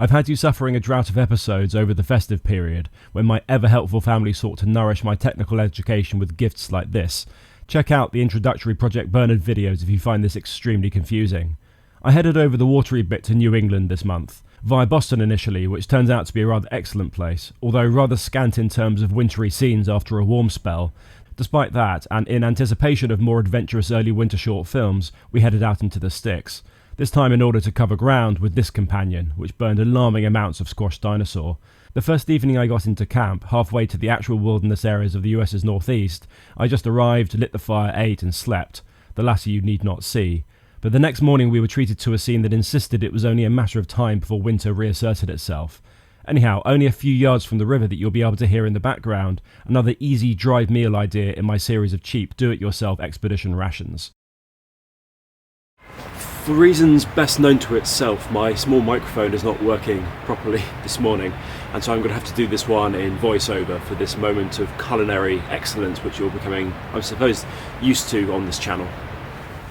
I've had you suffering a drought of episodes over the festive period, when my ever-helpful family sought to nourish my technical education with gifts like this. Check out the introductory Project Bernard videos if you find this extremely confusing. I headed over the watery bit to New England this month, via Boston initially, which turns out to be a rather excellent place, although rather scant in terms of wintry scenes after a warm spell. Despite that, and in anticipation of more adventurous early winter short films, we headed out into the sticks. This time in order to cover ground with this companion, which burned alarming amounts of squashed dinosaur. The first evening I got into camp, halfway to the actual wilderness areas of the US's northeast, I just arrived, lit the fire, ate and slept. The latter you need not see. But the next morning we were treated to a scene that insisted it was only a matter of time before winter reasserted itself. Anyhow, only a few yards from the river that you'll be able to hear in the background, another easy drive meal idea in my series of cheap do-it-yourself expedition rations. For reasons best known to itself, my small microphone is not working properly this morning, and so I'm going to have to do this one in voiceover for this moment of culinary excellence which you're becoming, I suppose, used to on this channel.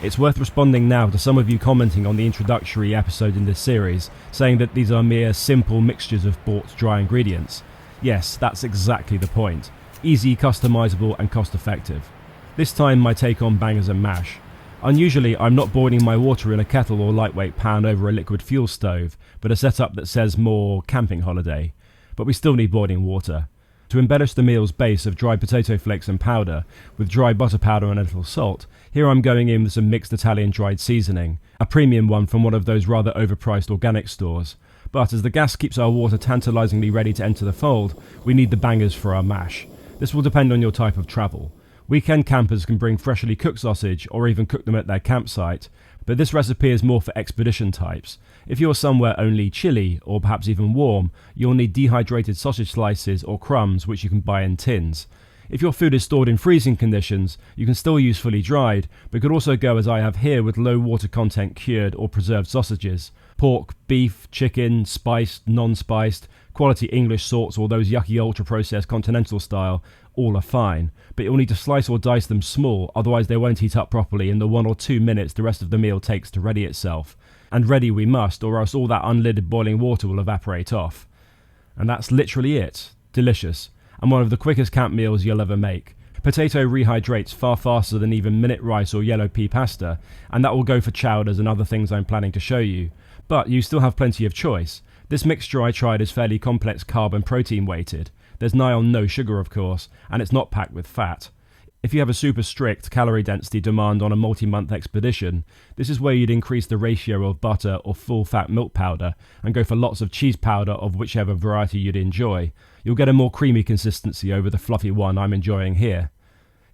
It's worth responding now to some of you commenting on the introductory episode in this series, saying that these are mere simple mixtures of bought dry ingredients. Yes, that's exactly the point. Easy, customizable and cost effective. This time my take on bangers and mash. Unusually, I'm not boiling my water in a kettle or lightweight pan over a liquid fuel stove, but a setup that says more camping holiday. But we still need boiling water. To embellish the meal's base of dried potato flakes and powder, with dry butter powder and a little salt, here I'm going in with some mixed Italian dried seasoning, a premium one from one of those rather overpriced organic stores. But as the gas keeps our water tantalisingly ready to enter the fold, we need the bangers for our mash. This will depend on your type of travel. Weekend campers can bring freshly cooked sausage or even cook them at their campsite, but this recipe is more for expedition types. If you're somewhere only chilly or perhaps even warm, you'll need dehydrated sausage slices or crumbs which you can buy in tins. If your food is stored in freezing conditions, you can still use fully dried, but could also go as I have here with low water content cured or preserved sausages. Pork, beef, chicken, spiced, non-spiced, quality English sorts or those yucky ultra-processed continental style, all are fine, but you'll need to slice or dice them small, otherwise they won't heat up properly in the 1 or 2 minutes the rest of the meal takes to ready itself. And ready we must, or else all that unlidded boiling water will evaporate off. And that's literally it. Delicious. And one of the quickest camp meals you'll ever make. Potato rehydrates far faster than even minute rice or yellow pea pasta, and that will go for chowders and other things I'm planning to show you. But you still have plenty of choice. This mixture I tried is fairly complex carb and protein weighted. There's nigh on no sugar of course, and it's not packed with fat. If you have a super strict calorie density demand on a multi-month expedition, this is where you'd increase the ratio of butter or full-fat milk powder and go for lots of cheese powder of whichever variety you'd enjoy. You'll get a more creamy consistency over the fluffy one I'm enjoying here.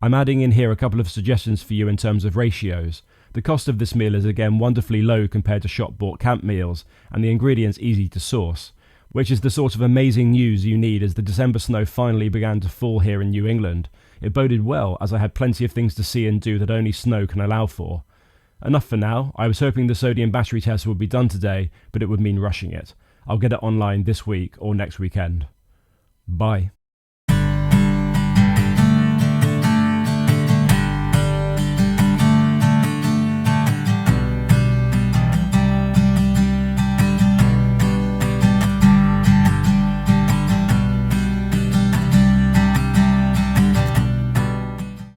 I'm adding in here a couple of suggestions for you in terms of ratios. The cost of this meal is again wonderfully low compared to shop-bought camp meals, and the ingredients easy to source, which is the sort of amazing news you need as the December snow finally began to fall here in New England. It boded well, as I had plenty of things to see and do that only snow can allow for. Enough for now. I was hoping the sodium battery test would be done today, but it would mean rushing it. I'll get it online this week or next weekend. Bye.